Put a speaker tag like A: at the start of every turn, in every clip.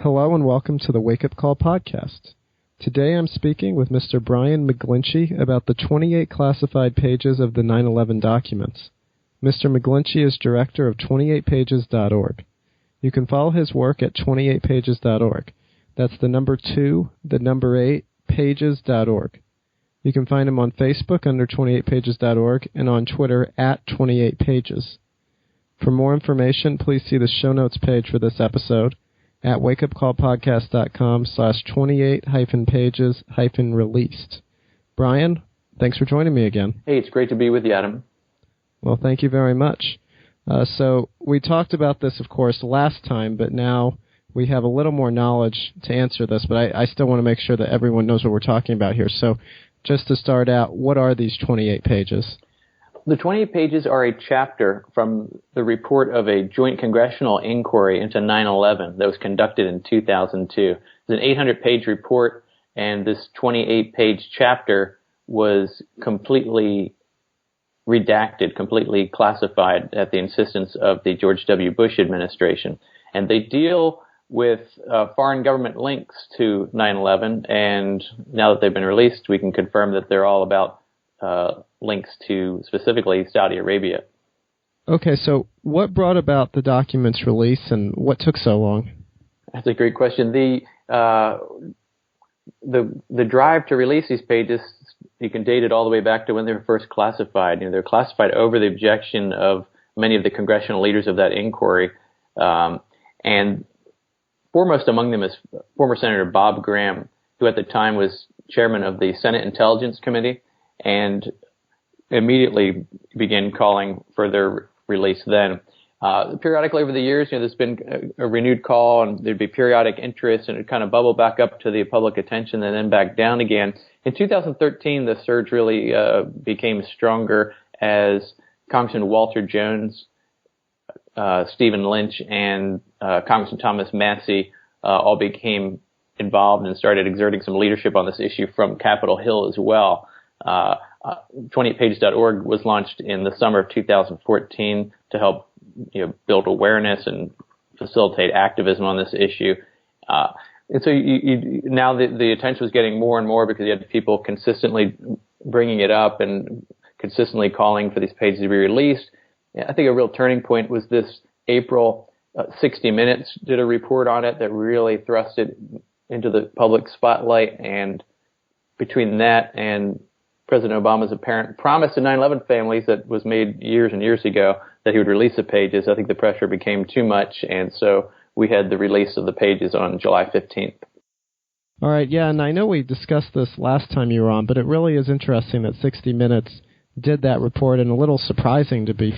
A: Hello and welcome to the Wake Up Call podcast. Today I'm speaking with Mr. Brian McGlinchy about the 28 classified pages of the 9/11 documents. Mr. McGlinchy is director of 28pages.org. You can follow his work at 28pages.org. That's the number 2, the number 8, pages.org. You can find him on Facebook under 28pages.org and on Twitter at 28pages. For more information, please see the show notes page for this episode at wakeupcallpodcast.com/28-pages-released. Brian, thanks for joining me again.
B: Hey, it's great to be with you, Adam.
A: Well, thank you very much. So we talked about this, of course, last time, but now we have a little more knowledge to answer this, but I still want to make sure that everyone knows what we're talking about here. So just to start out, what are these 28 pages?
B: The 28 pages are a chapter from the report of a joint congressional inquiry into 9/11 that was conducted in 2002. It's an 800-page report, and this 28-page chapter was completely redacted, completely classified at the insistence of the George W. Bush administration. And they deal with foreign government links to 9/11, and now that they've been released, we can confirm that they're all about links to specifically Saudi Arabia.
A: Okay, so what brought about the document's release and what took so long?
B: That's a great question. The drive to release these pages, you can date it all the way back to when they were first classified. They're classified over the objection of many of the congressional leaders of that inquiry. And foremost among them is former Senator Bob Graham, who at the time was chairman of the Senate Intelligence Committee, and immediately began calling for their release then. Periodically over the years, there's been a renewed call, and there'd be periodic interest, and it'd kind of bubble back up to the public attention and then back down again. In 2013, the surge really became stronger as Congressman Walter Jones, Stephen Lynch, and Congressman Thomas Massey all became involved and started exerting some leadership on this issue from Capitol Hill as well. 28pages.org was launched in the summer of 2014 to help build awareness and facilitate activism on this issue. And so now the attention was getting more and more because you had people consistently bringing it up and consistently calling for these pages to be released. I think a real turning point was this April. 60 Minutes did a report on it that really thrust it into the public spotlight, and between that and President Obama's apparent promise to 9/11 families that was made years and years ago that he would release the pages, I think the pressure became too much, and so we had the release of the pages on July 15th.
A: All right, yeah, and I know we discussed this last time you were on, but it really is interesting that 60 Minutes did that report, and a little surprising to be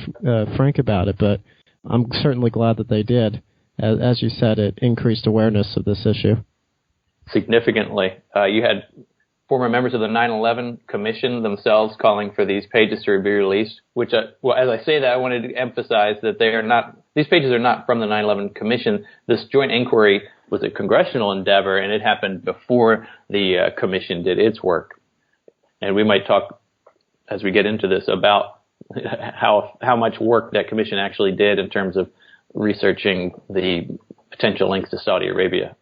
A: frank about it, but I'm certainly glad that they did. As you said, it increased awareness of this issue.
B: Significantly. You had former members of the 9/11 Commission themselves calling for these pages to be released, which, as I say that, I wanted to emphasize that these pages are not from the 9/11 Commission. This joint inquiry was a congressional endeavor, and it happened before the commission did its work. And we might talk, as we get into this, about how much work that commission actually did in terms of researching the potential links to Saudi Arabia.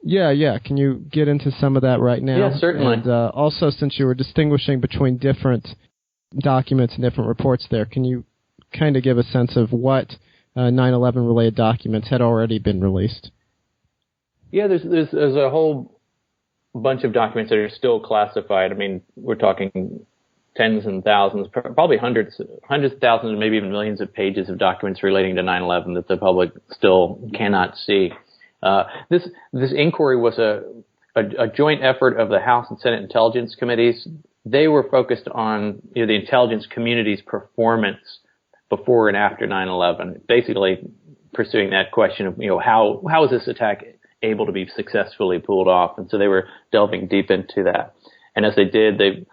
A: Yeah. Can you get into some of that right now?
B: Yeah, certainly.
A: And also, since you were distinguishing between different documents and different reports there, can you kind of give a sense of what 9/11 related documents had already been released?
B: Yeah, there's a whole bunch of documents that are still classified. I mean, we're talking tens and thousands, probably hundreds of thousands, and maybe even millions of pages of documents relating to 9/11 that the public still cannot see. This inquiry was a joint effort of the House and Senate Intelligence Committees. They were focused on the intelligence community's performance before and after 9/11, basically pursuing that question of how was this attack able to be successfully pulled off, and so they were delving deep into that. And as they did, they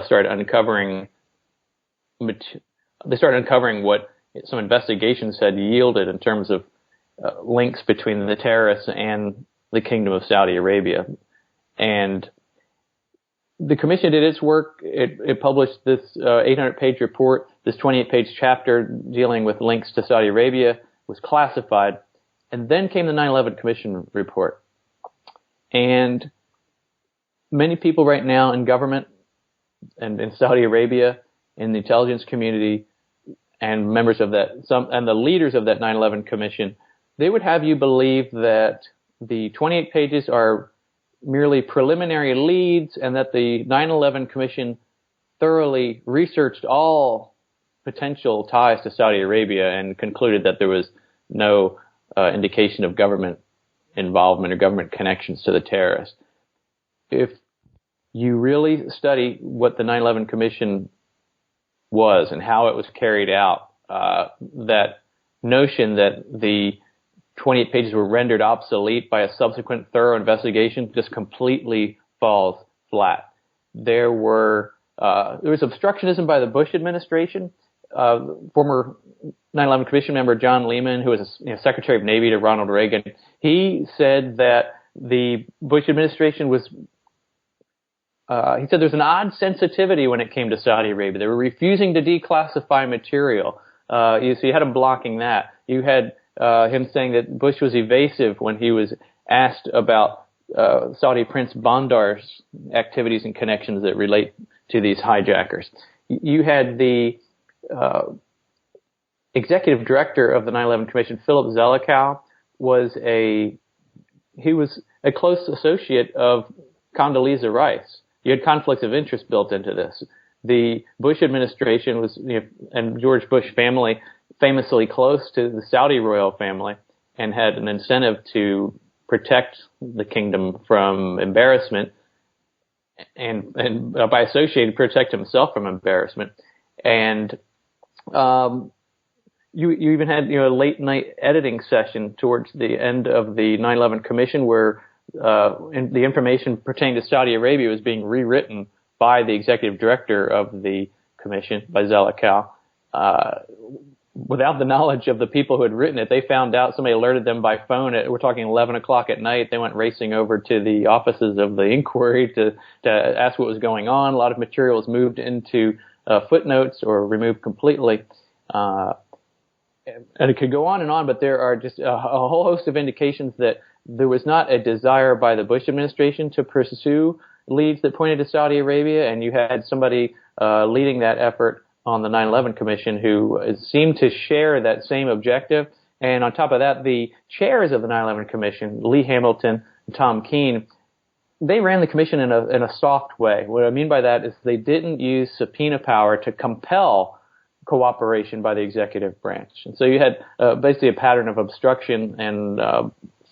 B: started uncovering what some investigations had yielded in terms of links between the terrorists and the Kingdom of Saudi Arabia. And the commission did its work. It published this 800-page report. This 28-page chapter dealing with links to Saudi Arabia was classified. And then came the 9/11 Commission report. And many people right now in government and in Saudi Arabia, in the intelligence community, and members of that, and the leaders of that 9/11 Commission, they would have you believe that the 28 pages are merely preliminary leads and that the 9/11 Commission thoroughly researched all potential ties to Saudi Arabia and concluded that there was no indication of government involvement or government connections to the terrorists. If you really study what the 9/11 Commission was and how it was carried out, that notion that the 28 pages were rendered obsolete by a subsequent thorough investigation just completely falls flat. There was obstructionism by the Bush administration. Former 9/11 Commission member John Lehman, who was Secretary of Navy to Ronald Reagan, he said that the Bush administration was he said there's an odd sensitivity when it came to Saudi Arabia. They were refusing to declassify material. So you had him blocking that. You had him saying that Bush was evasive when he was asked about Saudi Prince Bandar's activities and connections that relate to these hijackers. You had the executive director of the 9/11 Commission, Philip Zelikow, he was a close associate of Condoleezza Rice. You had conflicts of interest built into this. The Bush administration was, and George Bush family, famously close to the Saudi royal family, and had an incentive to protect the kingdom from embarrassment, and by associating, protect himself from embarrassment. And you even had a late night editing session towards the end of the 9/11 Commission where the information pertaining to Saudi Arabia was being rewritten by the executive director of the commission, by Zelikow. Without the knowledge of the people who had written it, they found out, somebody alerted them by phone we're talking 11 o'clock at night. They went racing over to the offices of the inquiry to ask what was going on. A lot of material was moved into footnotes or removed completely. And it could go on, but there are just a whole host of indications that there was not a desire by the Bush administration to pursue leads that pointed to Saudi Arabia, and you had somebody leading that effort on the 9/11 Commission who seemed to share that same objective. And on top of that, the chairs of the 9/11 Commission, Lee Hamilton and Tom Keene, they ran the commission in a soft way. What I mean by that is they didn't use subpoena power to compel cooperation by the executive branch. And so you had basically a pattern of obstruction and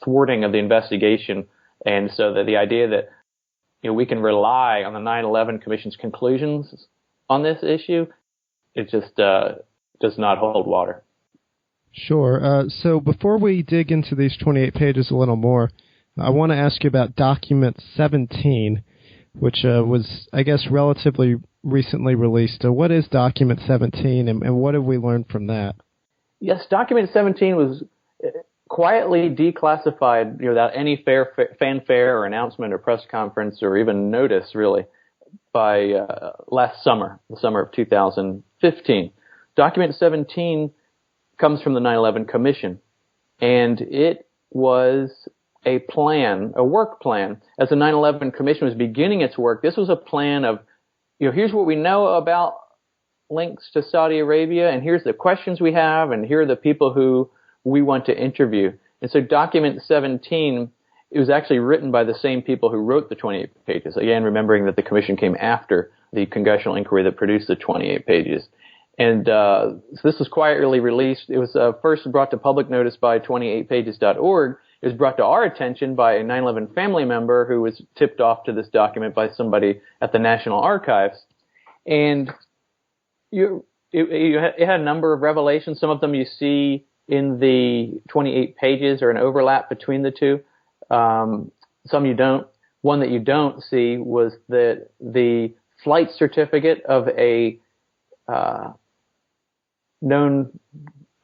B: thwarting of the investigation. And so that the idea that we can rely on the 9/11 Commission's conclusions on this issue, it just does not hold water.
A: Sure. So before we dig into these 28 pages a little more, I want to ask you about document 17, which was, I guess, relatively recently released. What is document 17, and what have we learned from that?
B: Yes, document 17 was quietly declassified without any fanfare or announcement or press conference or even notice, really, by last summer, the summer of 2015. Document 17 comes from the 9/11 Commission, and it was a plan, a work plan. As the 9/11 Commission was beginning its work, this was a plan of, here's what we know about links to Saudi Arabia, and here's the questions we have, and here are the people who we want to interview. And so document 17, it was actually written by the same people who wrote the 28 pages. Again, remembering that the commission came after the congressional inquiry that produced the 28 pages. And so this was quietly released. It was first brought to public notice by 28pages.org. It was brought to our attention by a 9/11 family member who was tipped off to this document by somebody at the National Archives. And it had a number of revelations. Some of them you see in the 28 pages or an overlap between the two. Some you don't. One that you don't see was that the flight certificate of a known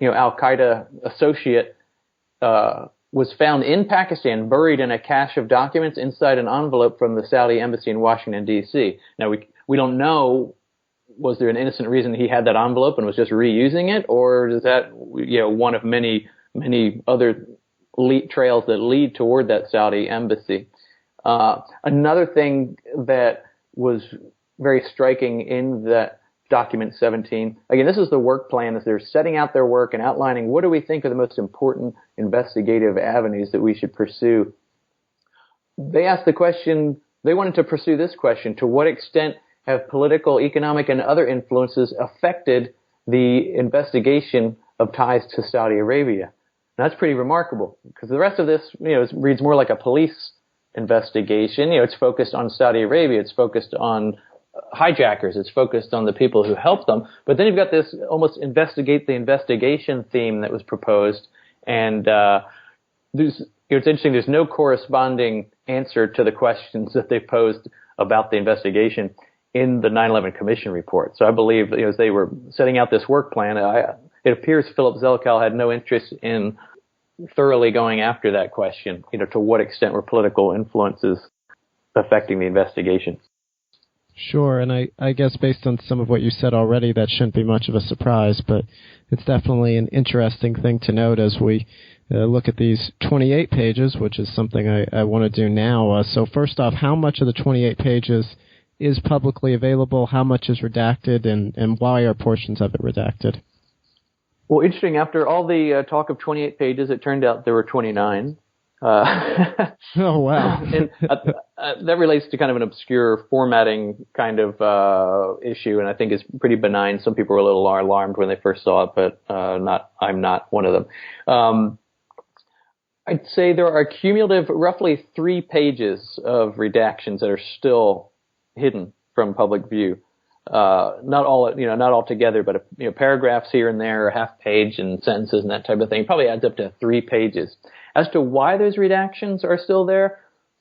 B: Al-Qaeda associate was found in Pakistan, buried in a cache of documents inside an envelope from the Saudi embassy in Washington, D.C. Now, we don't know, was there an innocent reason he had that envelope and was just reusing it, or is that one of many other trails that lead toward that Saudi embassy. Another thing that was very striking in that document 17, again, this is the work plan as they're setting out their work and outlining what do we think are the most important investigative avenues that we should pursue. They asked the question, they wanted to pursue this question: to what extent have political, economic, and other influences affected the investigation of ties to Saudi Arabia? Now, that's pretty remarkable, because the rest of this, reads more like a police investigation. It's focused on Saudi Arabia, it's focused on hijackers, it's focused on the people who helped them. But then you've got this almost investigate the investigation theme that was proposed, and it's interesting, there's no corresponding answer to the questions that they posed about the investigation in the 9/11 Commission report. So I believe, as they were setting out this work plan, it appears Philip Zelikow had no interest in thoroughly going after that question, to what extent were political influences affecting the investigation.
A: Sure, and I guess based on some of what you said already, that shouldn't be much of a surprise, but it's definitely an interesting thing to note as we look at these 28 pages, which is something I want to do now. So first off, how much of the 28 pages is publicly available, how much is redacted, and why are portions of it redacted?
B: Well, interesting, after all the talk of 28 pages, it turned out there were 29.
A: Oh, wow.
B: And that relates to kind of an obscure formatting kind of issue, and I think is pretty benign. Some people were a little alarmed when they first saw it, but I'm not one of them. I'd say there are cumulative roughly 3 pages of redactions that are still hidden from public view. Not all together, but paragraphs here and there, a half page and sentences and that type of thing. It probably adds up to 3 pages. As to why those redactions are still there,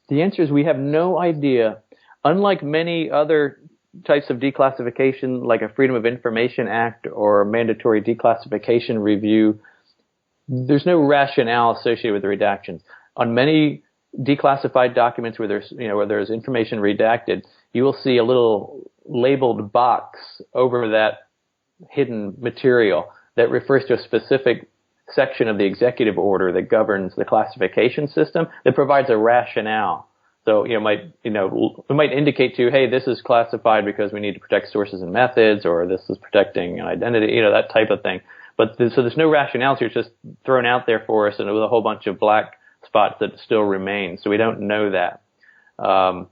B: the answer is we have no idea. Unlike many other types of declassification, like a Freedom of Information Act or mandatory declassification review, there's no rationale associated with the redactions. On many declassified documents where there's information redacted, you will see a little labeled box over that hidden material that refers to a specific section of the executive order that governs the classification system that provides a rationale. So, it might indicate to you, hey, this is classified because we need to protect sources and methods, or this is protecting an identity, that type of thing. But so there's no rationale, so it's just thrown out there for us, and with a whole bunch of black spots that still remain. So we don't know that. I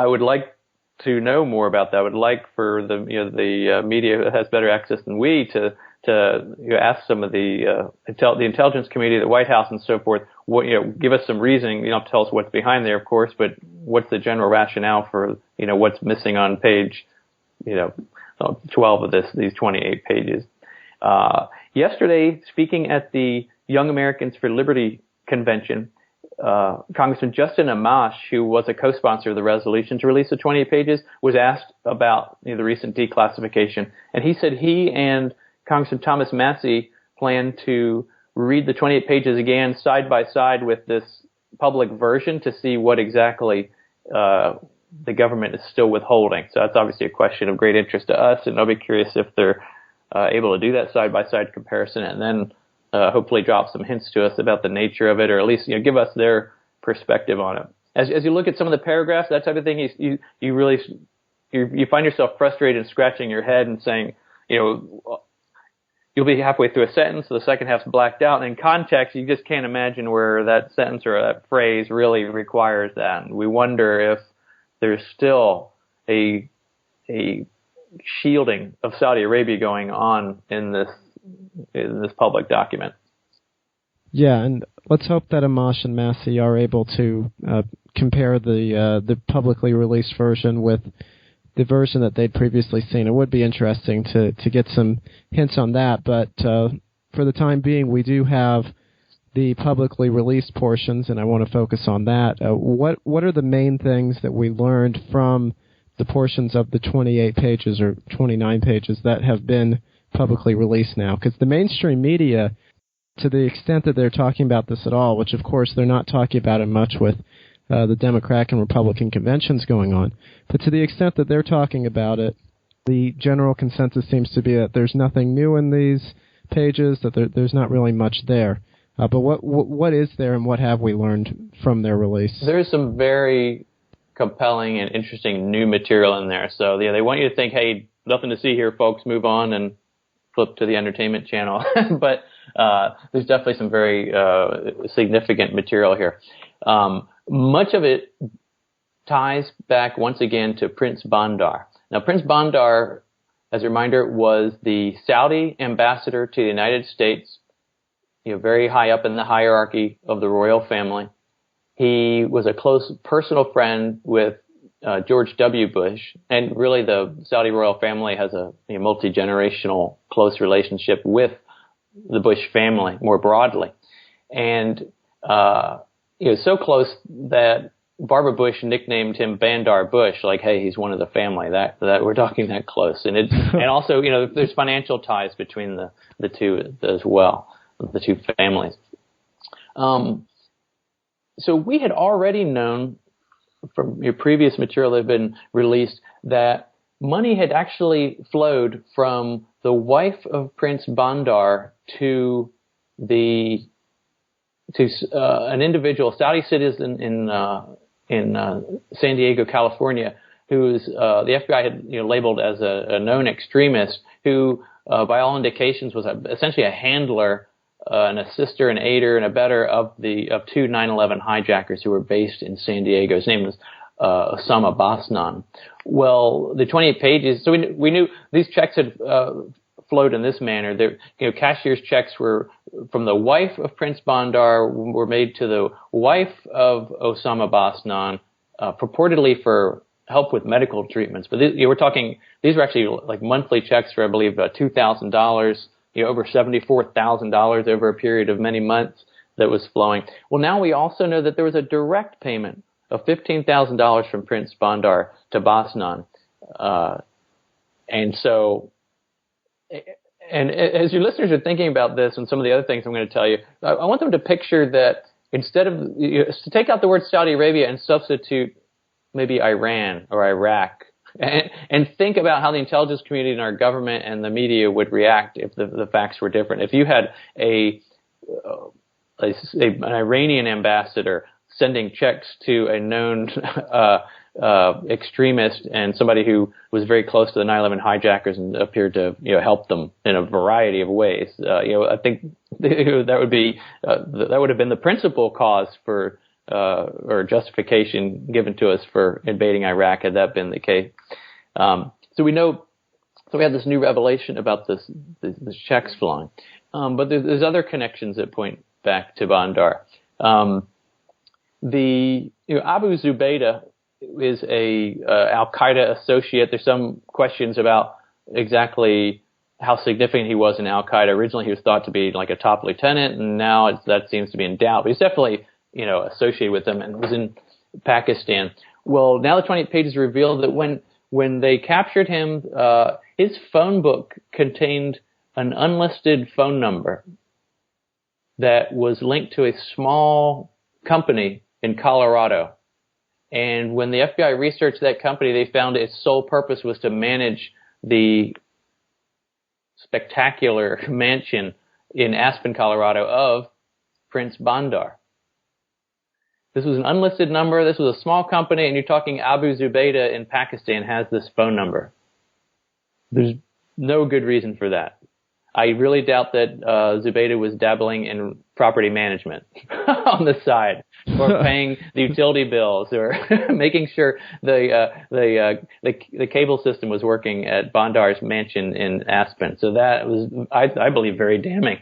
B: would like to know more about that. I would like for the media that has better access than we to ask some of the intelligence community, the White House, and so forth. Give us some reasoning. You don't have to tell us what's behind there, of course, but what's the general rationale for what's missing on page 12 of these 28 pages. Yesterday, speaking at the Young Americans for Liberty convention, Congressman Justin Amash, who was a co-sponsor of the resolution to release the 28 pages, was asked about the recent declassification. And he said he and Congressman Thomas Masseys plan to read the 28 pages again side by side with this public version to see what exactly the government is still withholding. So that's obviously a question of great interest to us, and I'll be curious if they're able to do that side-by-side comparison and then hopefully drop some hints to us about the nature of it, or at least give us their perspective on it. As you look at some of the paragraphs, that type of thing, you find yourself frustrated and scratching your head and saying, you'll be halfway through a sentence, so the second half's blacked out. And in context, you just can't imagine where that sentence or that phrase really requires that. And we wonder if there's still a shielding of Saudi Arabia going on in this public document.
A: Yeah, and let's hope that Amash and Masseys are able to compare the publicly released version with the version that they'd previously seen. It would be interesting to get some hints on that, but for the time being, we do have the publicly released portions, and I want to focus on that. What are the main things that we learned from the portions of the 28 pages or 29 pages that have been publicly released now? Because the mainstream media, to the extent that they're talking about this at all, which of course they're not talking about it much with the Democratic and Republican conventions going on, but to the extent that they're talking about it, the general consensus seems to be that there's nothing new in these pages, that there's not really much there. But what is there, and what have we learned from their release?
B: There's some very compelling and interesting new material in there. So they want you to think, hey, nothing to see here, folks, move on and flip to the entertainment channel. But there's definitely some very significant material here. Much of it ties back once again to Prince Bandar. Now, Prince Bandar, as a reminder, was the Saudi ambassador to the United States, very high up in the hierarchy of the royal family. He was a close personal friend with George W. Bush, and really the Saudi royal family has a multi-generational close relationship with the Bush family more broadly. And so close that Barbara Bush nicknamed him Bandar Bush, like, hey, he's one of the family. That we're talking that close. And and also, there's financial ties between the two as well, the two families. So we had already known from your previous material that had been released that money had actually flowed from the wife of Prince Bandar to an individual, Saudi citizen in San Diego, California, who's the FBI had
A: labeled as a known extremist, who by all indications was essentially a handler, an assister, an aider, and abettor of two 9/11 hijackers who were based in San Diego. His name was Osama Basnan. Well, the 28 pages. So we knew these checks had flowed in this manner. Cashier's checks were from the wife of Prince Bandar, were made to the wife of Osama Basnan, purportedly for help with medical treatments. But we're talking, these were actually like monthly checks for, I believe, $2,000, over $74,000 over a period of many months that was flowing. Well, now we also know that there was a direct payment of $15,000 from Prince Bandar to Basnan. And as your listeners are thinking about this and some of the other things I'm going to tell you, I want them to picture that instead of, to take out the word Saudi Arabia and substitute maybe Iran or Iraq, and think about how the intelligence community and our government and the media would react if the facts were different. If you had an Iranian ambassador sending checks to a known extremist and somebody who was very close to the 9/11 hijackers and appeared to help them in a variety of ways, I think that would have been the principal cause for or justification given to us for invading Iraq had that been the case. So we had this new revelation about this checks flowing, but there's other connections that point back to Bandar. Abu Zubaydah is a Al-Qaeda associate. There's some questions about exactly how significant he was in Al-Qaeda. Originally, he was thought to be like a top lieutenant, and now that seems to be in doubt. But he's definitely associated with them and was in Pakistan. Well, now the 28 pages reveal that when they captured him, his phone book contained an unlisted phone number that was linked to a small company in Colorado. And when the FBI researched that company, they found its sole purpose was to manage the spectacular mansion in Aspen, Colorado of Prince Bandar. This was an unlisted number. This was a small company, and you're talking Abu Zubaydah in Pakistan has this phone number. There's no good reason for that. I really doubt that Zubaydah was dabbling in property management on the side, or paying the utility bills, or making sure the cable system was working at Bandar's mansion in Aspen. So that was, I believe, very damning.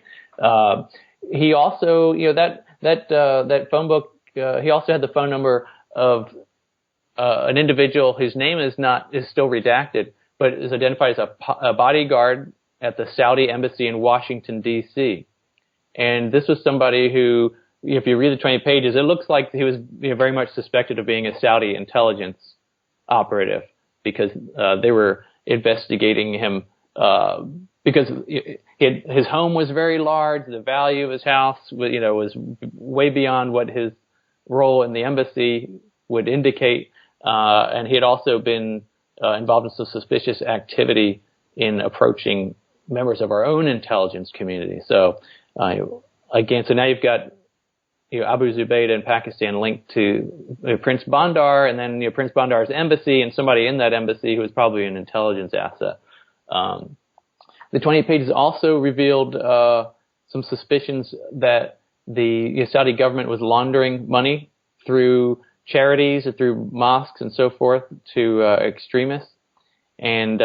A: He also, that phone book. He also had the phone number of an individual whose name is still redacted, but is identified as a bodyguard at the Saudi embassy in Washington, D.C. And this was somebody who, if you read the 20 pages, it looks like he was very much suspected of being a Saudi intelligence operative, because they were investigating him because his home was very large. The value of his house was way beyond what his role in the embassy would indicate. And he had also been involved in some suspicious activity in approaching members of our own intelligence community. So
B: again, so now you've got Abu Zubaydah in Pakistan linked to Prince Bandar, and then Prince Bandar's embassy and somebody in that embassy who was probably an intelligence asset. The 28 pages also revealed some suspicions that the Saudi government was laundering money through charities or through mosques and so forth to extremists. And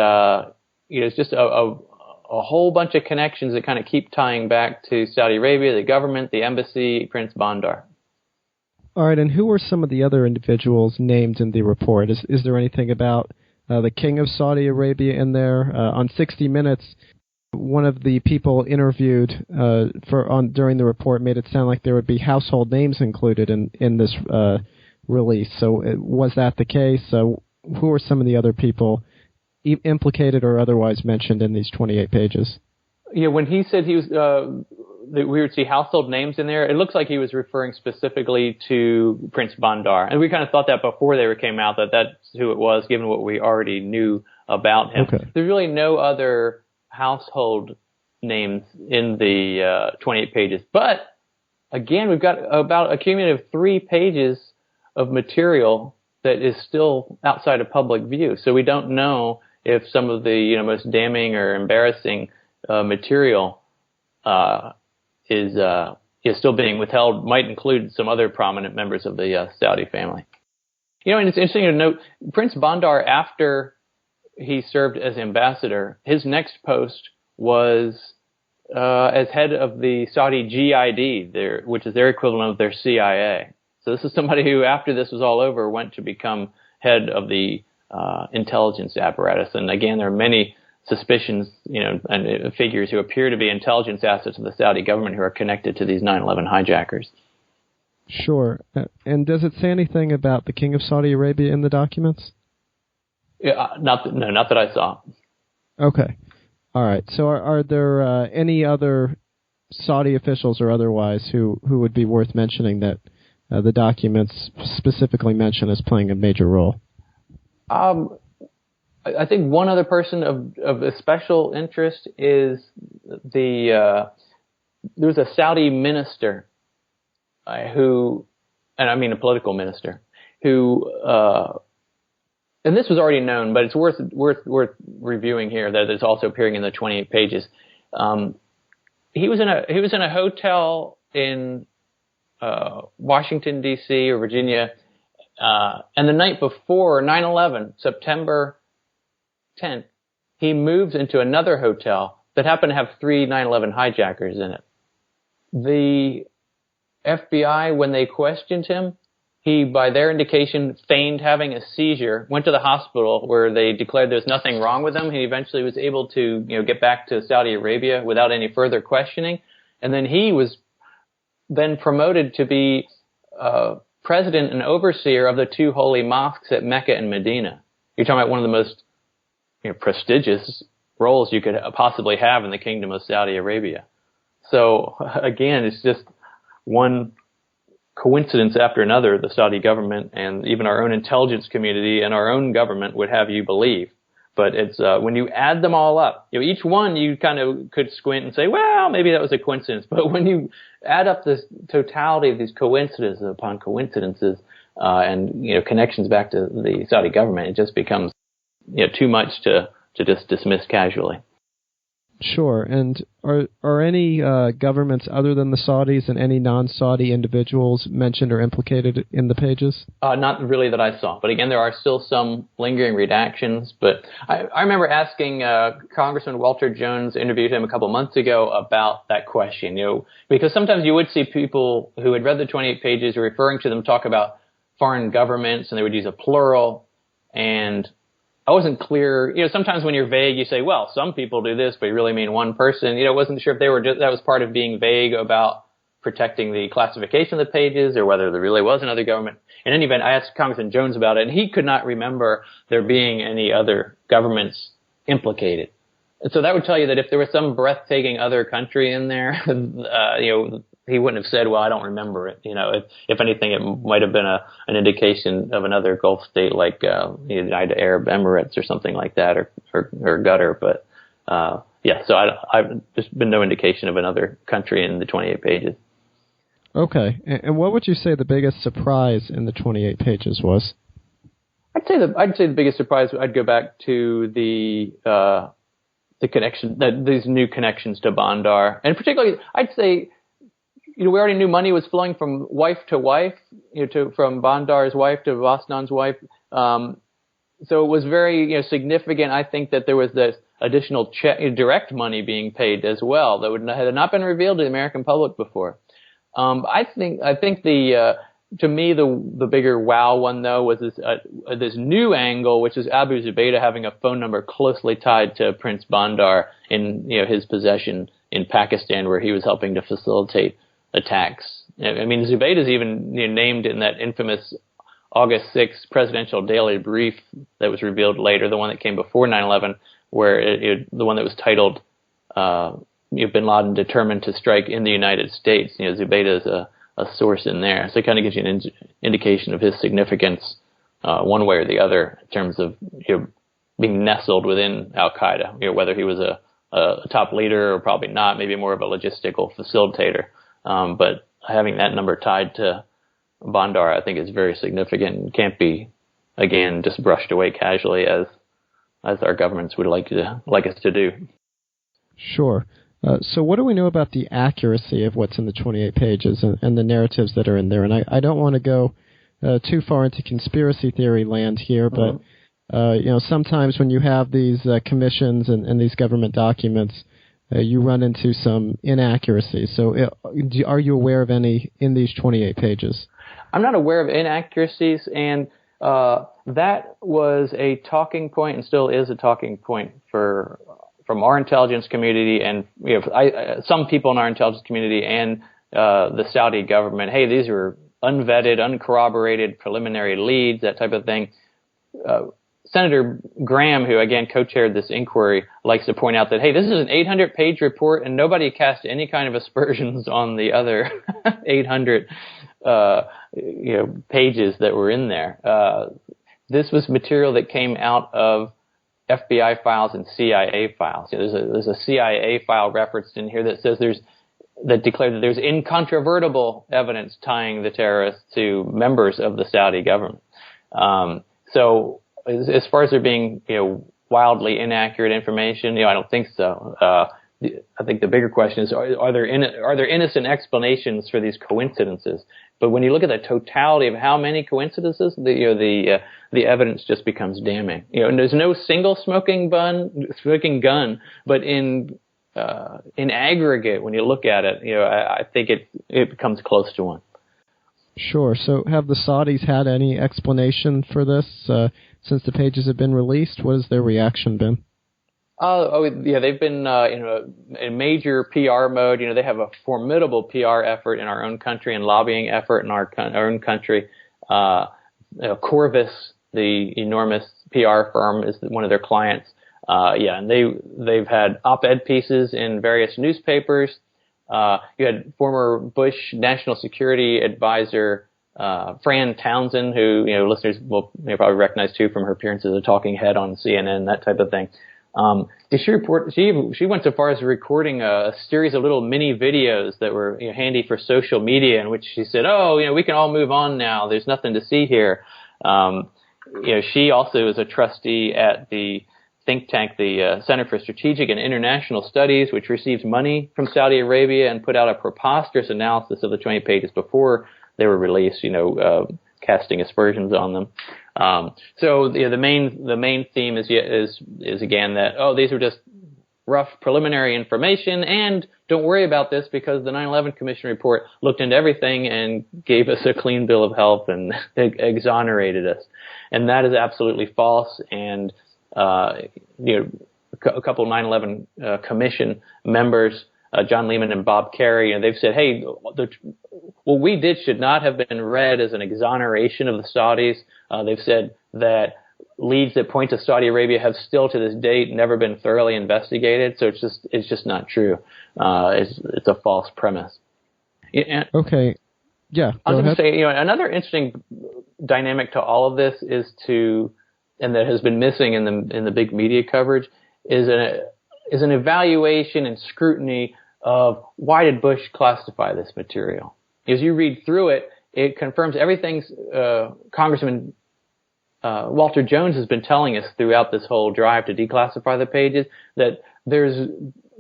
B: it's just a whole bunch of connections that kind of keep tying back to Saudi Arabia, the government, the embassy, Prince Bandar.
A: All right, and who were some of the other individuals named in the report? Is there anything about the King of Saudi Arabia in there? On 60 Minutes, one of the people interviewed during the report made it sound like there would be household names included in this release. So was that the case? Who are some of the other people implicated or otherwise mentioned in these 28 pages?
B: Yeah, when he said he was that we would see household names in there, it looks like he was referring specifically to Prince Bandar. And we kind of thought that before they came out, that that's who it was, given what we already knew about him. Okay. There's really no other household names in the 28 pages. But, again, we've got about a cumulative 3 pages of material that is still outside of public view. So we don't know if some of the most damning or embarrassing material is still being withheld, might include some other prominent members of the Saudi family. And it's interesting to note, Prince Bandar, after he served as ambassador, his next post was as head of the Saudi GID, which is their equivalent of their CIA. So this is somebody who, after this was all over, went to become head of the intelligence apparatus. And again, there are many suspicions, and figures who appear to be intelligence assets of the Saudi government who are connected to these 9/11 hijackers.
A: Sure. And does it say anything about the King of Saudi Arabia in the documents?
B: Yeah, not that I saw.
A: Okay. All right. So are there any other Saudi officials or otherwise who would be worth mentioning that the documents specifically mention as playing a major role?
B: I think one other person of special interest is there was a Saudi minister who, and I mean a political minister, who, and this was already known, but it's worth reviewing here, that it's also appearing in the 28 pages. He was in a hotel in Washington, D.C. or Virginia, and the night before 9/11, September 10th, he moves into another hotel that happened to have 3 9/11 hijackers in it. The FBI, when they questioned him, he, by their indication, feigned having a seizure, went to the hospital where they declared there's nothing wrong with him. He eventually was able to, get back to Saudi Arabia without any further questioning. And then he was then promoted to be president and overseer of the 2 holy mosques at Mecca and Medina. You're talking about one of the most prestigious roles you could possibly have in the Kingdom of Saudi Arabia. So again, it's just one coincidence after another the Saudi government and even our own intelligence community and our own government would have you believe. But it's when you add them all up, each one you kind of could squint and say, well, maybe that was a coincidence. But when you add up this totality of these coincidences upon coincidences and connections back to the Saudi government, it just becomes too much to just dismiss casually.
A: Sure. And are any governments other than the Saudis and any non-Saudi individuals mentioned or implicated in the pages?
B: Not really that I saw. But again, there are still some lingering redactions. But I remember asking Congressman Walter Jones, interviewed him a couple months ago, about that question. Because sometimes you would see people who had read the 28 pages referring to them talk about foreign governments, and they would use a plural. And I wasn't clear. Sometimes when you're vague, you say, well, some people do this, but you really mean one person. I wasn't sure if they were that was part of being vague about protecting the classification of the pages or whether there really was another government. In any event, I asked Congressman Jones about it, and he could not remember there being any other governments implicated. And so that would tell you that if there was some breathtaking other country in there, he wouldn't have said, well, I don't remember it. If anything, it might have been an indication of another Gulf state like United Arab Emirates or something like that, or Qatar. But So I've just been no indication of another country in the 28 pages.
A: Okay, and what would you say the biggest surprise in the 28 pages was?
B: I'd say the biggest surprise. I'd go back to the connection, these new connections to Bandar, and particularly I'd say, we already knew money was flowing from wife to wife, from Bandar's wife to Vasnan's wife. So it was very significant. I think that there was this additional direct money being paid as well that had not been revealed to the American public before. I think to me the bigger wow one though was this new angle, which is Abu Zubaydah having a phone number closely tied to Prince Bandar in his possession in Pakistan, where he was helping to facilitate attacks. I mean, Zubaydah is even named in that infamous August 6th presidential daily brief that was revealed later, the one that came before 9/11, where the one that was titled Bin Laden determined to strike in the United States. Zubaydah is a source in there, so it kind of gives you an indication of his significance one way or the other in terms of being nestled within Al Qaeda. Whether he was a top leader or probably not, maybe more of a logistical facilitator. But having that number tied to Bandar, I think, is very significant and can't be, again, just brushed away casually as our governments would like us to do.
A: Sure. So what do we know about the accuracy of what's in the 28 pages and the narratives that are in there? And I don't want to go too far into conspiracy theory land here, but sometimes when you have these commissions and these government documents, you run into some inaccuracies. So are you aware of any in these 28 pages?
B: I'm not aware of inaccuracies, and that was a talking point and still is a talking point from our intelligence community and some people in our intelligence community and the Saudi government. Hey, these are unvetted, uncorroborated preliminary leads, that type of thing. Senator Graham, who again co-chaired this inquiry, likes to point out that, hey, this is an 800-page report and nobody cast any kind of aspersions on the other 800 pages that were in there. This was material that came out of FBI files and CIA files. There's a CIA file referenced in here that says that declared that there's incontrovertible evidence tying the terrorists to members of the Saudi government. So as far as there being wildly inaccurate information, I don't think so. I think the bigger question is, are there innocent explanations for these coincidences? But when you look at the totality of how many coincidences, the evidence just becomes damning. And there's no single smoking gun, but in aggregate, when you look at it, I think it becomes close to one.
A: Sure. So have the Saudis had any explanation for this since the pages have been released? What has their reaction been?
B: They've been in a major PR mode. They have a formidable PR effort in our own country and lobbying effort in our own country. Corvus, the enormous PR firm, is one of their clients. And they've had op-ed pieces in various newspapers. You had former Bush National Security Advisor Fran Townsend, who listeners will probably recognize too from her appearance as a talking head on CNN, that type of thing. She went so far as recording a series of little mini videos that were handy for social media, in which she said, we can all move on now. There's nothing to see here. She also is a trustee at the think tank, the Center for Strategic and International Studies, which receives money from Saudi Arabia and put out a preposterous analysis of the 20 pages before they were released, casting aspersions on them. So the main theme is again that, these are just rough preliminary information, and don't worry about this because the 9/11 Commission report looked into everything and gave us a clean bill of health and exonerated us. And that is absolutely false. And a couple of 9/11 Commission members, John Lehman and Bob Kerry, they've said, hey, what we did should not have been read as an exoneration of the Saudis. They've said that leads that point to Saudi Arabia have still to this date never been thoroughly investigated. So it's just not true. It's a false premise.
A: Okay. Yeah.
B: I was going to say, another interesting dynamic to all of this and that has been missing in the big media coverage is is an evaluation and scrutiny of why did Bush classify this material. As you read through it, it confirms everything Congressman Walter Jones has been telling us throughout this whole drive to declassify the pages, that there's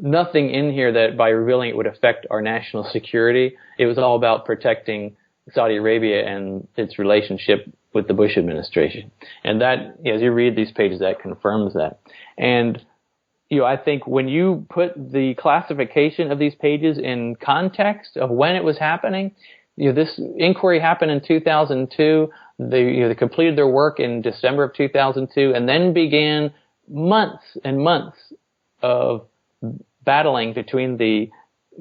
B: nothing in here that by revealing it would affect our national security. It was all about protecting Saudi Arabia and its relationship with the Bush administration. And that, as you read these pages, that confirms that. And I think when you put the classification of these pages in context of when it was happening, this inquiry happened in 2002. They completed their work in December of 2002, and then began months and months of battling between the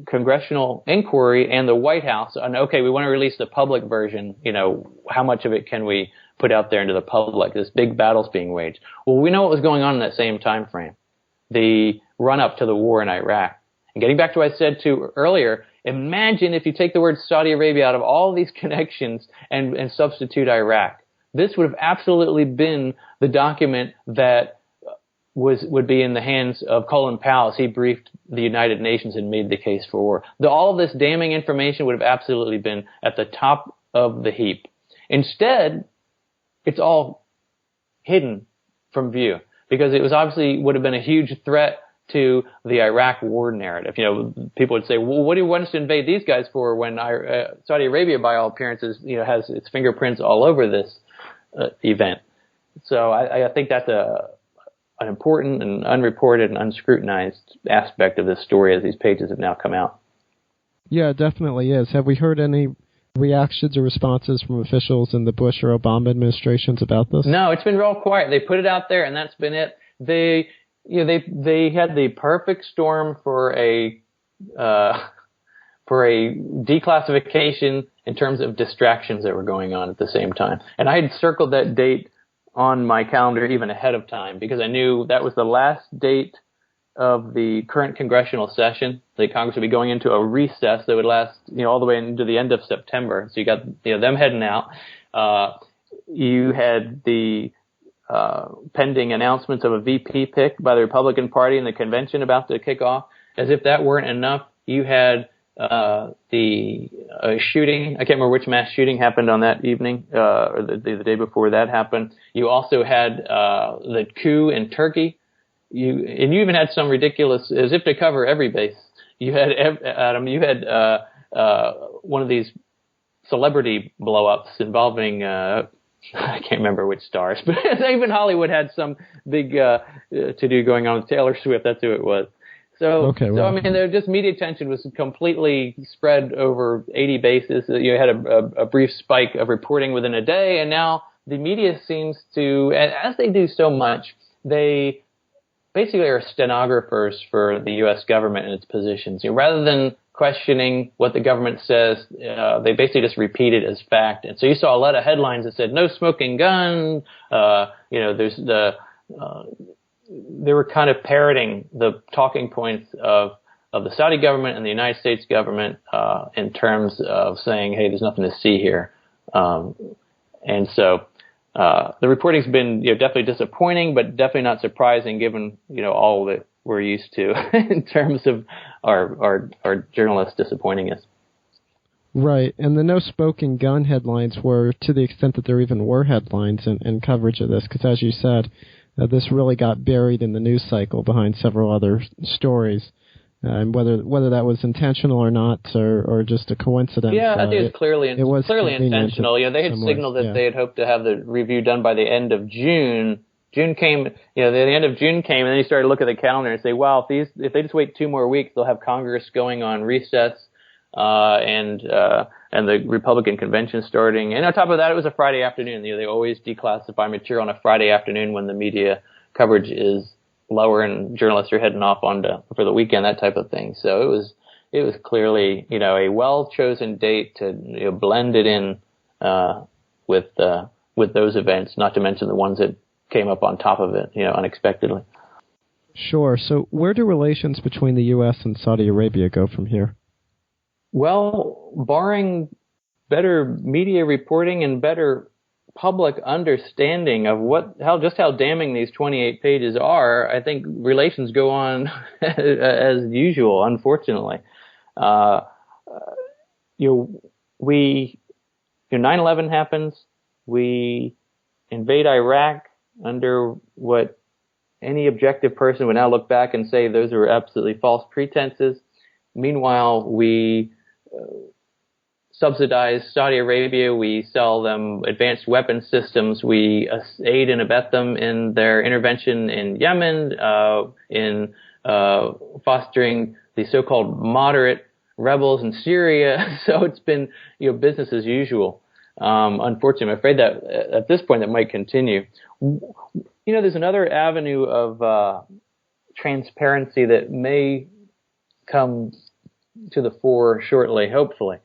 B: congressional inquiry and the White House on, okay, we want to release the public version. How much of it can we put out there into the public? This big battle's being waged. Well, we know what was going on in that same time frame, the run-up to the war in Iraq. And getting back to what I said earlier, imagine if you take the word Saudi Arabia out of all these connections and substitute Iraq. This would have absolutely been the document that would be in the hands of Colin Powell as he briefed the United Nations and made the case for war. All of this damning information would have absolutely been at the top of the heap. Instead, it's all hidden from view because it was obviously would have been a huge threat to the Iraq war narrative. People would say, well, what do you want us to invade these guys for when Saudi Arabia, by all appearances, has its fingerprints all over this event? So I think that's an important and unreported and unscrutinized aspect of this story as these pages have now come out.
A: Yeah, it definitely is. Have we heard any reactions or responses from officials in the Bush or Obama administrations about this? No,
B: it's been real quiet. They put it out there and that's been it. They had the perfect storm for a declassification in terms of distractions that were going on at the same time. And I had circled that date on my calendar even ahead of time because I knew that was the last date of the current congressional session. The Congress would be going into a recess that would last, all the way into the end of September. So you got, them heading out. You had the pending announcements of a VP pick by the Republican Party in the convention about to kick off. As if that weren't enough, you had the shooting. I can't remember which mass shooting happened on that evening, or the day before that happened. You also had the coup in Turkey. You even had some ridiculous, as if to cover every base. You had Adam. You had one of these celebrity blow-ups involving. I can't remember which stars, but even Hollywood had some big to-do going on with Taylor Swift. That's who it was. So I mean, just media attention was completely spread over 80 bases. You had a brief spike of reporting within a day, and now the media seems to, as they do so much, they basically are stenographers for the U.S. government and its positions. Rather than questioning what the government says, they basically just repeat it as fact. And so you saw a lot of headlines that said, no smoking gun, there's they were kind of parroting the talking points of the Saudi government and the United States government in terms of saying, hey, there's nothing to see here. And so the reporting's been definitely disappointing, but definitely not surprising given all that we're used to in terms of our journalists disappointing us.
A: Right, and the no smoking gun headlines were to the extent that there even were headlines and coverage of this, because as you said, this really got buried in the news cycle behind several other stories. And whether that was intentional or not, or just a coincidence.
B: Yeah, I think it's clearly intentional. They had signaled that they had hoped to have the review done by the end of June. June came, the end of June came, and then you started to look at the calendar and say, wow, if they just wait 2 more weeks, they'll have Congress going on recess, and the Republican convention starting. And on top of that, it was a Friday afternoon. They always declassify material on a Friday afternoon when the media coverage is lower and journalists are heading off for the weekend, that type of thing. So it was clearly, a well-chosen date to blend it in with those events, not to mention the ones that came up on top of it, unexpectedly.
A: Sure. So where do relations between the U.S. and Saudi Arabia go from here?
B: Well, barring better media reporting and better public understanding of how damning these 28 pages are, I think relations go on as usual, unfortunately. 9/11 happens. We invade Iraq under what any objective person would now look back and say those were absolutely false pretenses. Meanwhile, we subsidize Saudi Arabia. We sell them advanced weapon systems. We aid and abet them in their intervention in Yemen, in fostering the so-called moderate rebels in Syria. So it's been, business as usual. Unfortunately, I'm afraid that at this point that might continue. There's another avenue of transparency that may come to the fore shortly, hopefully,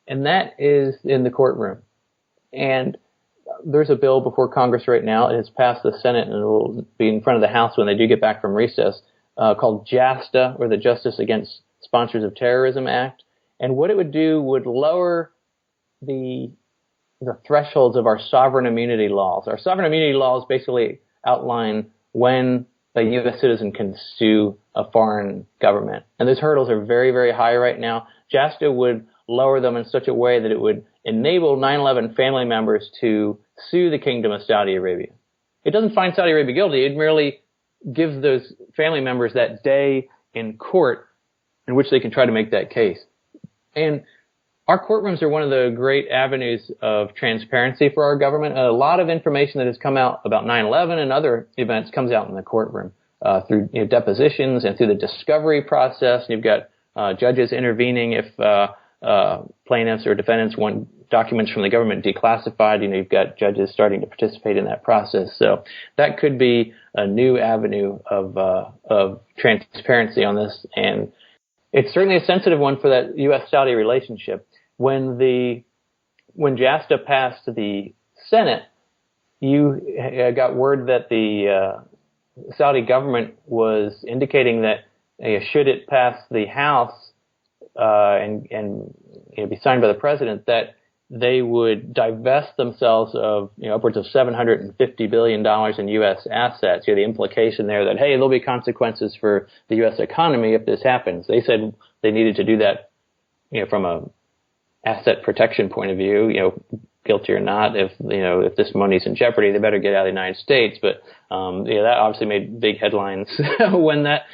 B: and that is in the courtroom. And there's a bill before Congress right now. It has passed the Senate and it will be in front of the House when they do get back from recess, called JASTA, or the Justice Against Sponsors of Terrorism Act. And what it would do would lower the thresholds of our sovereign immunity laws. Our sovereign immunity laws basically outline when a U.S. citizen can sue a foreign government. And those hurdles are very, very high right now. JASTA would lower them in such a way that it would enable 9/11 family members to sue the Kingdom of Saudi Arabia. It doesn't find Saudi Arabia guilty. It merely gives those family members that day in court in which they can try to make that case. And our courtrooms are one of the great avenues of transparency for our government. A lot of information that has come out about 9/11 and other events comes out in the courtroom through depositions and through the discovery process. You've got judges intervening if plaintiffs or defendants want documents from the government declassified. You've got judges starting to participate in that process. So that could be a new avenue of transparency on this, and it's certainly a sensitive one for that U.S.-Saudi relationship. When JASTA passed the Senate, you got word that the Saudi government was indicating that should it pass the House and be signed by the president, that they would divest themselves of upwards of $750 billion in U.S. assets. The implication there that, hey, there'll be consequences for the U.S. economy if this happens. They said they needed to do that from a asset protection point of view, guilty or not. If this money's in jeopardy, they better get out of the United States. But that obviously made big headlines when that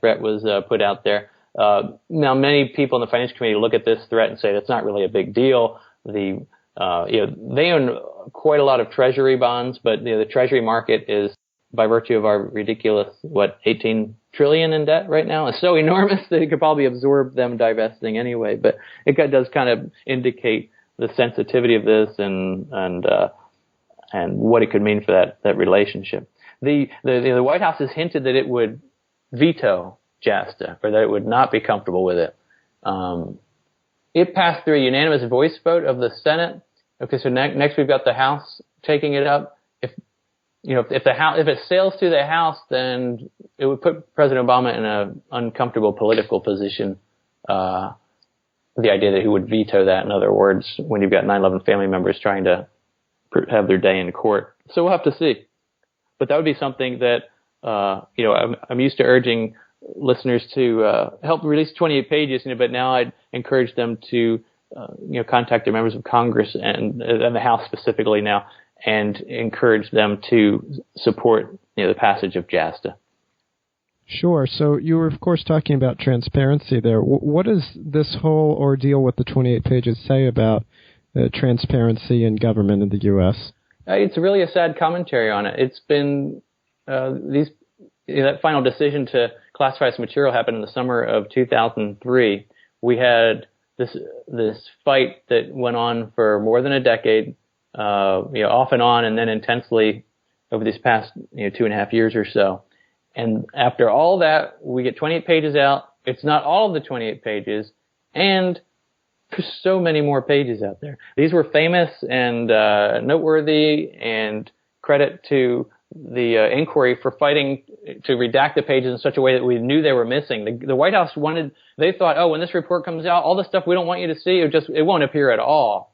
B: threat was put out there. Now, many people in the Finance Committee look at this threat and say that's not really a big deal. They own quite a lot of Treasury bonds, but the Treasury market is, by virtue of our ridiculous 18 trillion in debt right now, is so enormous that it could probably absorb them divesting anyway. But it does kind of indicate the sensitivity of this and what it could mean for that relationship. The White House has hinted that it would veto JASTA, or that it would not be comfortable with it. It passed through a unanimous voice vote of the Senate. Okay, so next we've got the House taking it up. If it sails through the House, then it would put President Obama in an uncomfortable political position. The idea that he would veto that, in other words, when you've got 9/11 family members trying to have their day in court. So we'll have to see. But that would be something that I'm used to urging listeners to help release 28 pages, but now I'd encourage them to contact their members of Congress and the House specifically now, and encourage them to support the passage of JASTA.
A: Sure. So you were, of course, talking about transparency there. What does this whole ordeal with the 28 pages say about transparency in government in the U.S.?
B: It's really a sad commentary on it. It's been that final decision to classify this material happened in the summer of 2003. We had this fight that went on for more than a decade, off and on, and then intensely over these past 2.5 years or so. And after all that, we get 28 pages out. It's not all of the 28 pages, and there's so many more pages out there. These were famous and noteworthy, and credit to the inquiry for fighting to redact the pages in such a way that we knew they were missing. The White House they thought, when this report comes out, all the stuff we don't want you to see, it won't appear at all.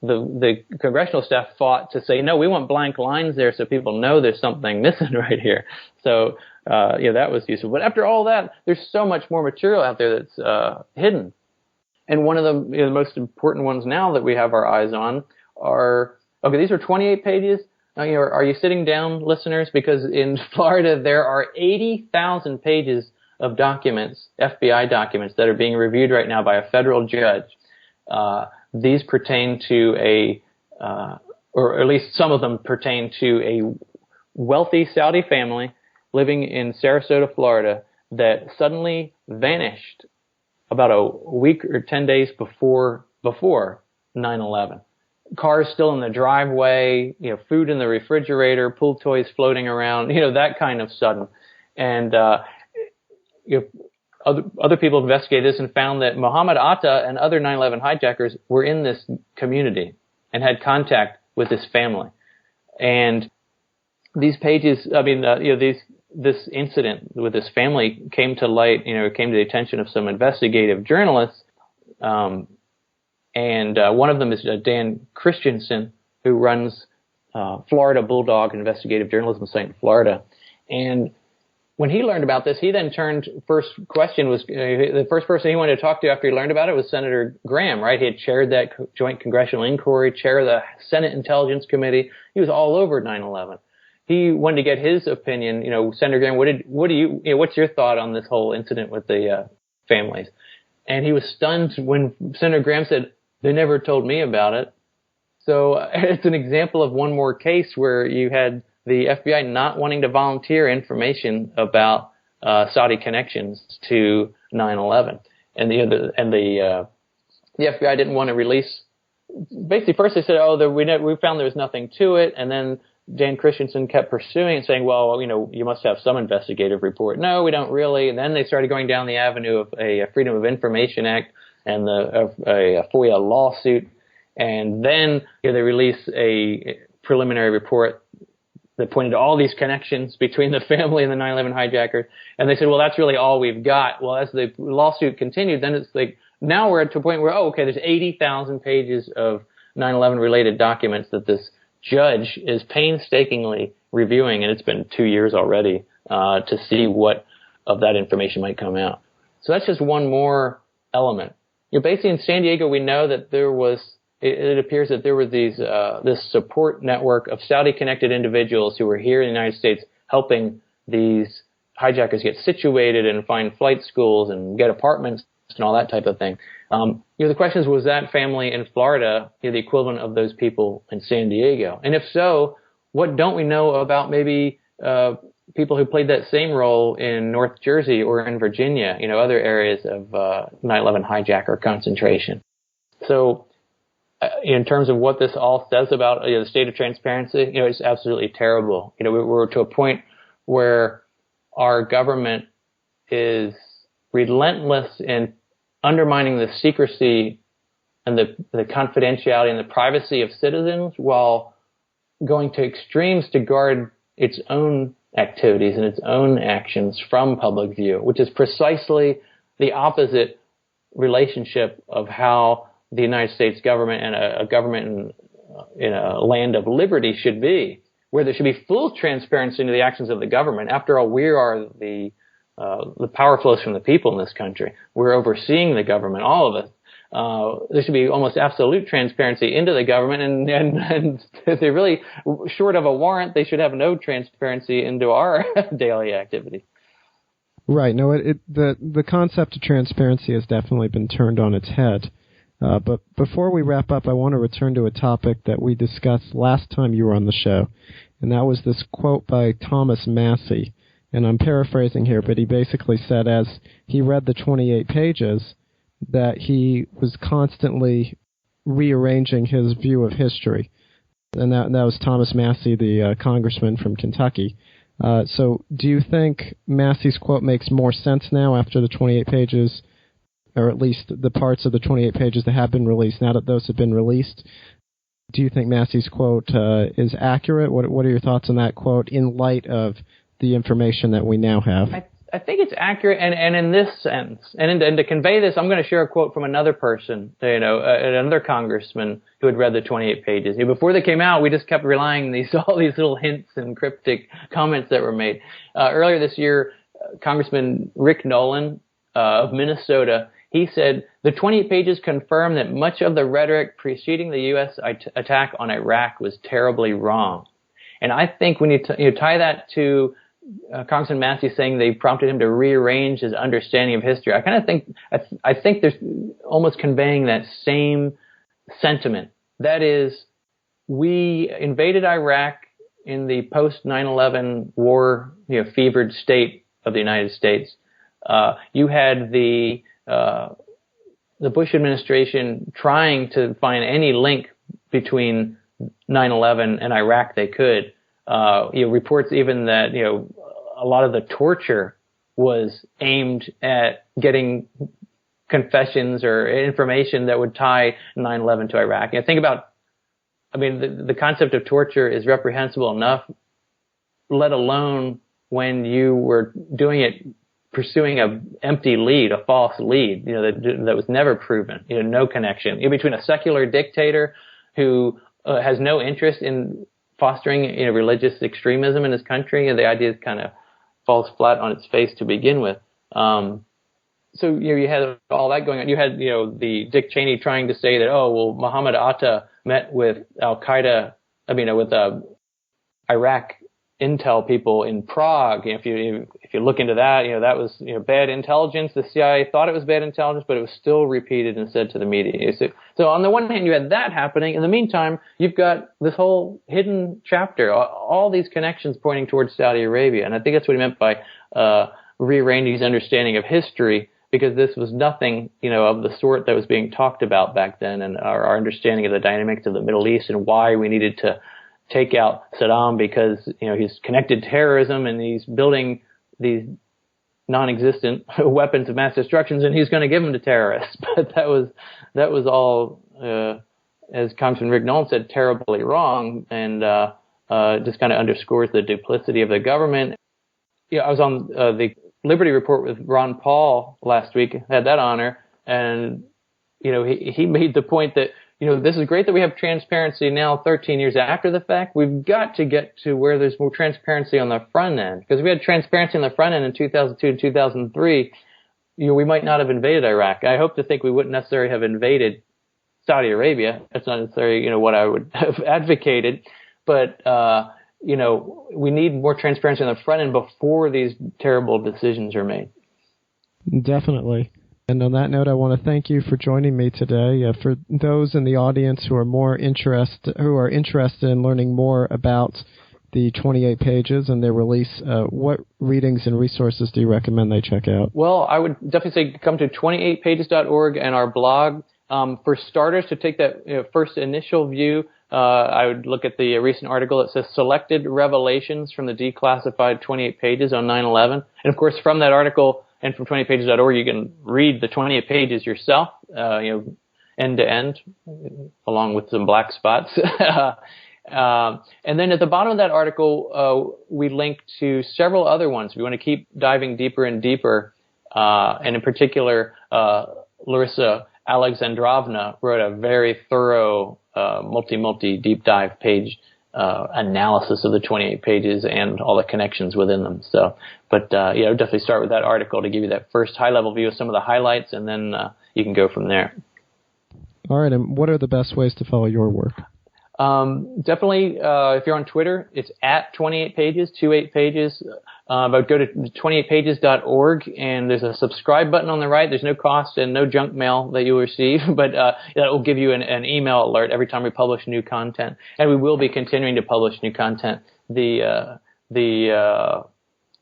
B: the congressional staff fought to say, no, we want blank lines there so people know there's something missing right here. So, that was useful. But after all that, there's so much more material out there that's hidden. And one of the most important ones now that we have our eyes on are, okay, these are 28 pages. Now, are you sitting down, listeners? Because in Florida, there are 80,000 pages of documents, FBI documents, that are being reviewed right now by a federal judge. These pertain to or at least some of them pertain to a wealthy Saudi family living in Sarasota, Florida, that suddenly vanished about a week or 10 days before 9/11. Cars still in the driveway, food in the refrigerator, pool toys floating around, that kind of sudden. And other people investigated this and found that Mohammed Atta and other 9/11 hijackers were in this community and had contact with this family. And these pages, this incident with this family came to light, came to the attention of some investigative journalists. And one of them is Dan Christensen, who runs Florida Bulldog Investigative Journalism site in Florida. And when he learned about this, he then the first person he wanted to talk to after he learned about it was Senator Graham, right? He had chaired that joint congressional inquiry, chair of the Senate Intelligence Committee. He was all over 9/11. He wanted to get his opinion. Senator Graham, what's your thought on this whole incident with the families? And he was stunned when Senator Graham said, "They never told me about it." So it's an example of one more case where you had the FBI not wanting to volunteer information about Saudi connections to 9/11, and the FBI didn't want to release. Basically, first they said, "Oh, we found there was nothing to it," and then Dan Christensen kept pursuing and saying, "Well, you must have some investigative report." "No, we don't really." And then they started going down the avenue of a Freedom of Information Act and a FOIA lawsuit, and then they released a preliminary report that pointed to all these connections between the family and the 9/11 hijackers. And they said, well, that's really all we've got. Well, as the lawsuit continued, then it's like, now we're to a point where, there's 80,000 pages of 9/11 related documents that this judge is painstakingly reviewing. And it's been 2 years already, to see what of that information might come out. So that's just one more element. Basically in San Diego, we know that it appears that there was this support network of Saudi-connected individuals who were here in the United States helping these hijackers get situated and find flight schools and get apartments and all that type of thing. The question is, was that family in Florida the equivalent of those people in San Diego? And if so, what don't we know about maybe people who played that same role in North Jersey or in Virginia, other areas of 9/11 hijacker concentration? So in terms of what this all says about the state of transparency, it's absolutely terrible. We're to a point where our government is relentless in undermining the secrecy and the confidentiality and the privacy of citizens while going to extremes to guard its own activities and its own actions from public view, which is precisely the opposite relationship of how the United States government and a government in a land of liberty should be, where there should be full transparency into the actions of the government. After all, we are the power flows from the people in this country. We're overseeing the government, all of us. There should be almost absolute transparency into the government, and if they're really short of a warrant, they should have no transparency into our daily activity.
A: Right. No, the concept of transparency has definitely been turned on its head. But before we wrap up, I want to return to a topic that we discussed last time you were on the show, and that was this quote by Thomas Massey. And I'm paraphrasing here, but he basically said as he read the 28 pages that he was constantly rearranging his view of history. And that was Thomas Massey, the congressman from Kentucky. So do you think Massey's quote makes more sense now after the 28 pages, or at least the parts of the 28 pages that have been released, now that those have been released? Do you think Massey's quote is accurate? What are your thoughts on that quote in light of the information that we now have?
B: I think it's accurate, and in this sense, and to convey this, I'm going to share a quote from another person, another congressman who had read the 28 pages. Before they came out, we just kept relying on all these little hints and cryptic comments that were made. Earlier this year, Congressman Rick Nolan of Minnesota, he said, the 28 pages confirm that much of the rhetoric preceding the U.S. attack on Iraq was terribly wrong. And I think when you tie that to Congressman Masseys saying they prompted him to rearrange his understanding of history, I kind of think I think there's almost conveying that same sentiment. That is, we invaded Iraq in the post 9/11 war, fevered state of the United States. You had the Bush administration trying to find any link between 9/11 and Iraq they could. Reports even that, a lot of the torture was aimed at getting confessions or information that would tie 9/11 to Iraq. Think about, the concept of torture is reprehensible enough, let alone when you were doing it, pursuing an empty lead, a false lead, that was never proven, no connection between a secular dictator who has no interest in fostering religious extremism in his country, and the idea kind of falls flat on its face to begin with. So you had all that going on. You had the Dick Cheney trying to say that Muhammad Atta met with Al Qaeda, with Iraq intel people in Prague. If you look into that, that was bad intelligence. The CIA thought it was bad intelligence, but it was still repeated and said to the media. So on the one hand, you had that happening. In the meantime, you've got this whole hidden chapter, all these connections pointing towards Saudi Arabia, and I think that's what he meant by rearranging his understanding of history, because this was nothing of the sort that was being talked about back then, and our understanding of the dynamics of the Middle East and why we needed to take out Saddam because he's connected to terrorism and he's building these non-existent weapons of mass destruction, and he's going to give them to terrorists. But that was all, as Congressman Rick Nolan said, terribly wrong, and just kind of underscores the duplicity of the government. I was on the Liberty Report with Ron Paul last week, had that honor, and he made the point that this is great that we have transparency now 13 years after the fact. We've got to get to where there's more transparency on the front end, because if we had transparency on the front end in 2002 and 2003, we might not have invaded Iraq. I hope to think we wouldn't necessarily have invaded Saudi Arabia. That's not necessarily, what I would have advocated, but, we need more transparency on the front end before these terrible decisions are made.
A: Definitely. And on that note, I want to thank you for joining me today. For those in the audience who are interested in learning more about the 28 pages and their release, what readings and resources do you recommend they check out?
B: Well, I would definitely say come to 28pages.org and our blog. For starters, to take that first initial view, I would look at the recent article that says Selected Revelations from the Declassified 28 Pages on 9/11. And of course, from that article and from 28pages.org, you can read the 28 pages yourself, end to end, along with some black spots. And then at the bottom of that article, we link to several other ones. If you want to keep diving deeper and deeper, and in particular, Larissa Alexandrovna wrote a very thorough, multi deep dive page analysis of the 28 pages and all the connections within them. So, but definitely start with that article to give you that first high-level view of some of the highlights, and then you can go from there.
A: All right, and what are the best ways to follow your work?
B: Definitely, if you're on Twitter, it's at 28pages, 28 pages. But go to 28pages.org, and there's a subscribe button on the right. There's no cost and no junk mail that you'll receive, but that will give you an email alert every time we publish new content. And we will be continuing to publish new content. We'll be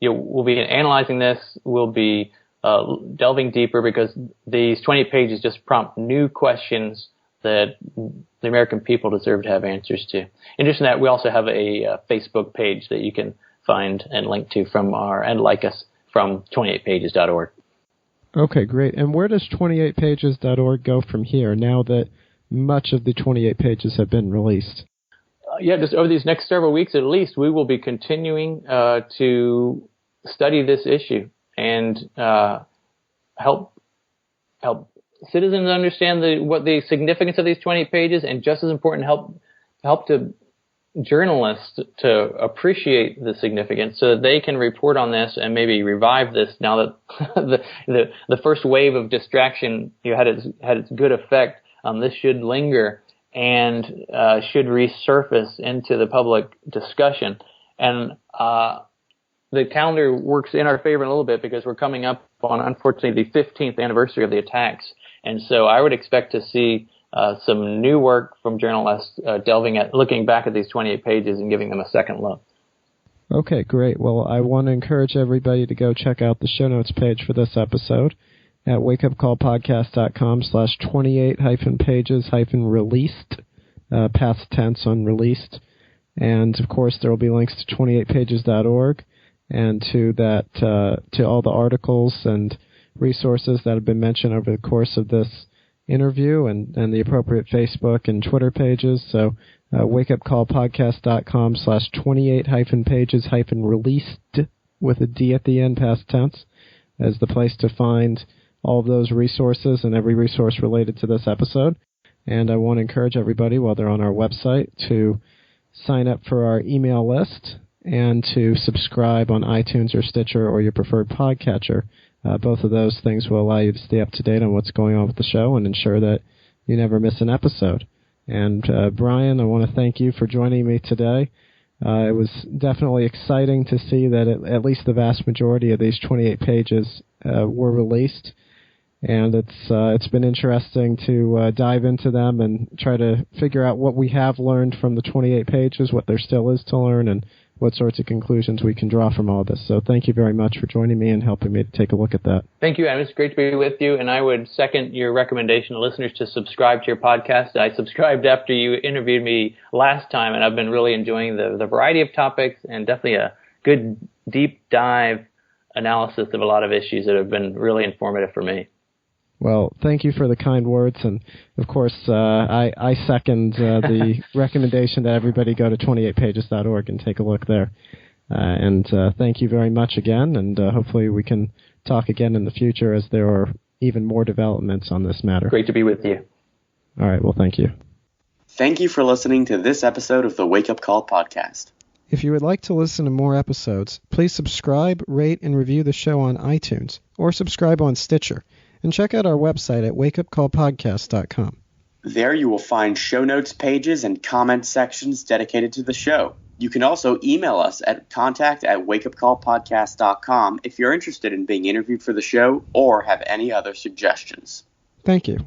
B: analyzing this. We'll be delving deeper, because these 28 pages just prompt new questions that the American people deserve to have answers to. In addition to that, we also have a Facebook page that you can find and link to and like us from 28pages.org.
A: Okay, great. And where does 28pages.org go from here, now that much of the 28 pages have been released?
B: Just over these next several weeks at least, we will be continuing to study this issue and help citizens understand what the significance of these 28 pages, and just as important, help to journalists to appreciate the significance so that they can report on this and maybe revive this now that the first wave of distraction had its good effect. This should linger and should resurface into the public discussion. And the calendar works in our favor a little bit because we're coming up on, unfortunately, the 15th anniversary of the attacks. And so I would expect to see some new work from journalists looking back at these 28 pages and giving them a second look.
A: Okay, great. Well, I want to encourage everybody to go check out the show notes page for this episode at wakeupcallpodcast.com/28-pages-released, past tense on released. And, of course, there will be links to 28pages.org and to all the articles and resources that have been mentioned over the course of this interview and the appropriate Facebook and Twitter pages. So wakeupcallpodcast.com/28-pages-released with a D at the end, past tense, as the place to find all of those resources and every resource related to this episode. And I want to encourage everybody, while they're on our website, to sign up for our email list and to subscribe on iTunes or Stitcher or your preferred podcatcher. Both of those things will allow you to stay up to date on what's going on with the show and ensure that you never miss an episode. And Brian, I want to thank you for joining me today. It was definitely exciting to see that at least the vast majority of these 28 pages were released. And it's been interesting to dive into them and try to figure out what we have learned from the 28 pages, what there still is to learn, and what sorts of conclusions we can draw from all this. So thank you very much for joining me and helping me to take a look at that.
B: Thank you, Adam. It's great to be with you, and I would second your recommendation to listeners to subscribe to your podcast. I subscribed after you interviewed me last time, and I've been really enjoying the variety of topics and definitely a good deep dive analysis of a lot of issues that have been really informative for me.
A: Well, thank you for the kind words, and of course, I second the recommendation that everybody go to 28pages.org and take a look there. And thank you very much again, and hopefully we can talk again in the future as there are even more developments on this matter.
B: Great to be with you.
A: All right, well, thank you.
C: Thank you for listening to this episode of the Wake Up Call Podcast.
A: If you would like to listen to more episodes, please subscribe, rate, and review the show on iTunes, or subscribe on Stitcher. And check out our website at wakeupcallpodcast.com.
C: There you will find show notes pages and comment sections dedicated to the show. You can also email us at contact@wakeupcallpodcast.com if you're interested in being interviewed for the show or have any other suggestions.
A: Thank you.